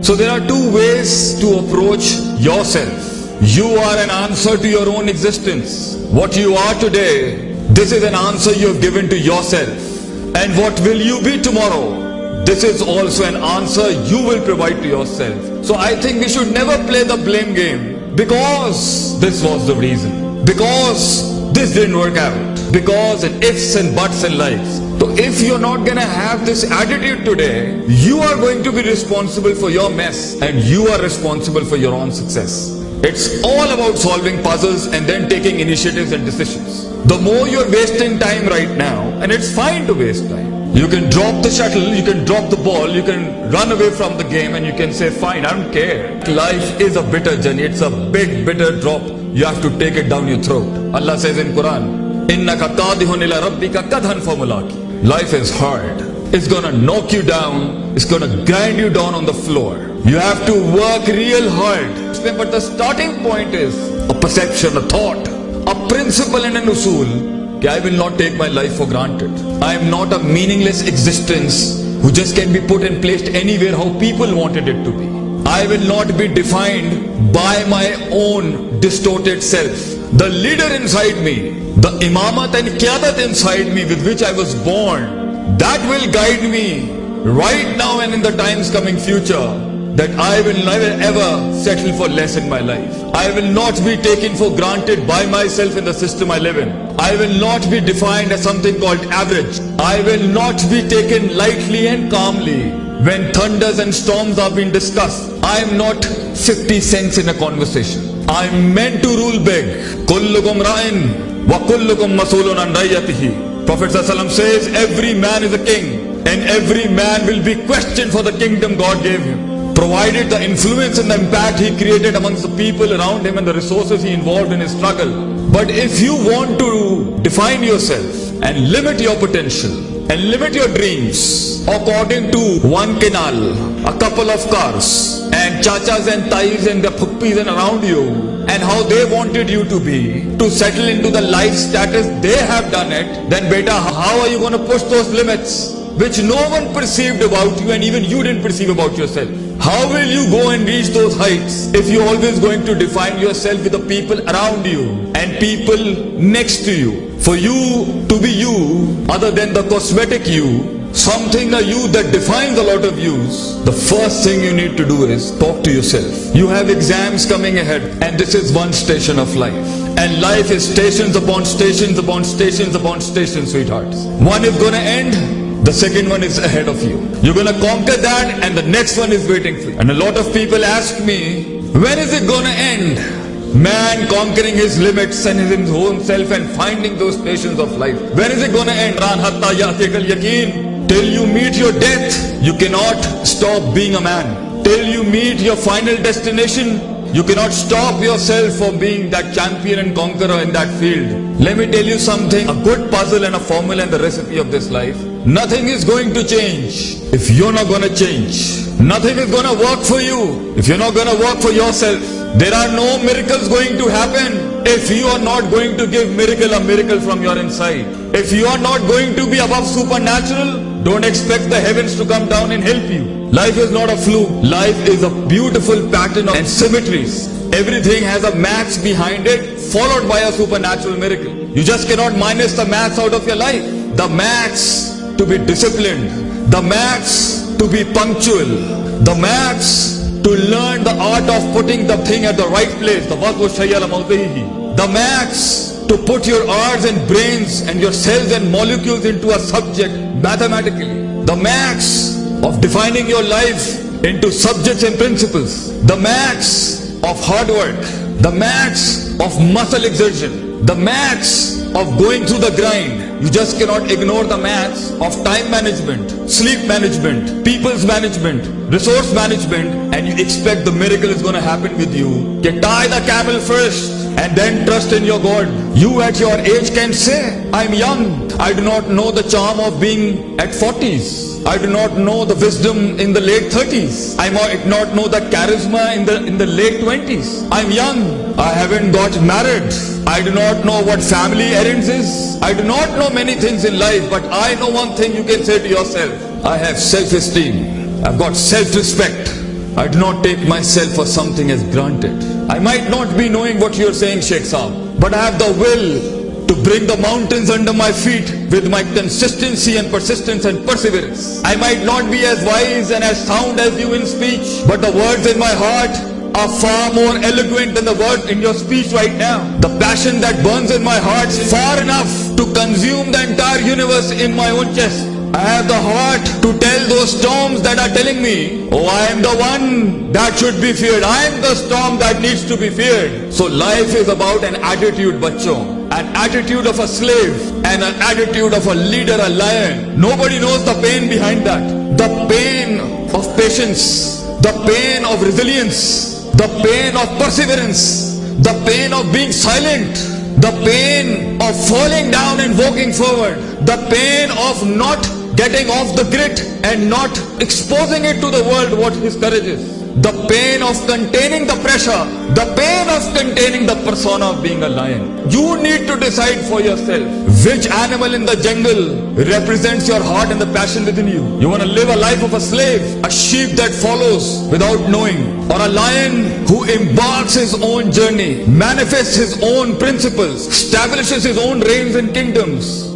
So there are two ways to approach yourself. You are an answer to your own existence. What you are today, this is an answer you have given to yourself. And what will you be tomorrow? This is also an answer you will provide to yourself. So I think we should never play the blame game. Because this was the reason. Because this didn't work out. Because and ifs and buts in life. So if you're not gonna have this attitude today, you are going to be responsible for your mess. And you are responsible for your own success. It's all about solving puzzles and then taking initiatives and decisions. The more you're wasting time right now, and it's fine to waste time. You can drop the shuttle, you can drop the ball, you can run away from the game and you can say, fine, I don't care. Life is a bitter journey, it's a big bitter drop. You have to take it down your throat. Allah says in Quran, إِنَّكَ قَادِهُنْ إِلَىٰ رَبِّكَ قَدْهًا فَمُلَاقِي. Life is hard. It's gonna knock you down, it's gonna grind you down on the floor. You have to work real hard. But the starting point is a perception, a thought, a principle and an usul. I will not take my life for granted. I am not a meaningless existence who just can be put and placed anywhere how people wanted it to be. I will not be defined by my own distorted self. The leader inside me, the imamat and qiyadat inside me with which I was born, that will guide me right now and in the times coming future. That I will never ever settle for less in my life. I will not be taken for granted by myself in the system I live in. I will not be defined as something called average. I will not be taken lightly and calmly when thunders and storms are being discussed. I am not 50 cents in a conversation. I am meant to rule big. Kullukum ra'in wa kullukum masulun an ra'iyatihi. Prophet ﷺ says every man is a king and every man will be questioned for the kingdom God gave him. Provided the influence and the impact he created amongst the people around him and the resources he involved in his struggle. But if you want to define yourself and limit your potential and limit your dreams according to one canal, a couple of cars and chachas and tais and the phuppis and around you and how they wanted you to be, to settle into the life status they have done it, then beta, how are you going to push those limits which no one perceived about you and even you didn't perceive about yourself? How will you go and reach those heights if you're always going to define yourself with the people around you and people next to you? For you to be you, other than the cosmetic you, something a you that defines a lot of yous, the first thing you need to do is talk to yourself. You have exams coming ahead and this is one station of life. And life is stations upon stations upon stations upon stations, sweethearts. One is gonna end. The second one is ahead of you. You're gonna conquer that and the next one is waiting for you. And a lot of people ask me, when is it gonna end? Man conquering his limits and his own self and finding those stations of life. When is it gonna end? Till you meet your death, you cannot stop being a man. Till you meet your final destination, you cannot stop yourself from being that champion and conqueror in that field. Let me tell you something, a good puzzle and a formula and the recipe of this life. Nothing is going to change if you're not going to change. Nothing is going to work for you if you're not going to work for yourself. There are no miracles going to happen if you are not going to give a miracle from your inside. If you are not going to be above supernatural, don't expect the heavens to come down and help you. Life is not a fluke. Life is a beautiful pattern and symmetries. Everything has a maths behind it, followed by a supernatural miracle. You just cannot minus the maths out of your life. The maths to be disciplined, the maths to be punctual, the maths to learn the art of putting the thing at the right place, the maths to put your arts and brains and your cells and molecules into a subject mathematically, the maths of defining your life into subjects and principles, the maths of hard work, the maths of muscle exertion, the maths of going through the grind. You just cannot ignore the maths of time management, sleep management, people's management, resource management, and you expect the miracle is going to happen with you. Tie the camel first and then trust in your God. You at your age can say, I'm young. I do not know the charm of being at 40s. I do not know the wisdom in the late 30s. I might not know the charisma in the late 20s. I'm young. I haven't got married. I do not know what family errands is. I do not know many things in life, but I know one thing you can say to yourself. I have self-esteem. I've got self-respect. I do not take myself for something as granted. I might not be knowing what you are saying, Sheikh Saab, but I have the will to bring the mountains under my feet with my consistency and persistence and perseverance. I might not be as wise and as sound as you in speech, but the words in my heart are far more eloquent than the words in your speech right now. The passion that burns in my heart is far enough to consume the entire universe in my own chest. I have the heart to tell those storms that are telling me, oh, I am the one that should be feared. I am the storm that needs to be feared. So life is about an attitude, bachcho. An attitude of a slave and an attitude of a leader, a lion. Nobody knows the pain behind that. The pain of patience, the pain of resilience, the pain of perseverance, the pain of being silent, the pain of falling down and walking forward, the pain of not getting off the grit and not exposing it to the world what his courage is, the pain of containing the pressure, the pain of containing the persona of being a lion. You need to decide for yourself which animal in the jungle represents your heart and the passion within you. You want to live a life of a slave, a sheep that follows without knowing, or a lion who embarks his own journey, manifests his own principles, establishes his own reigns and kingdoms.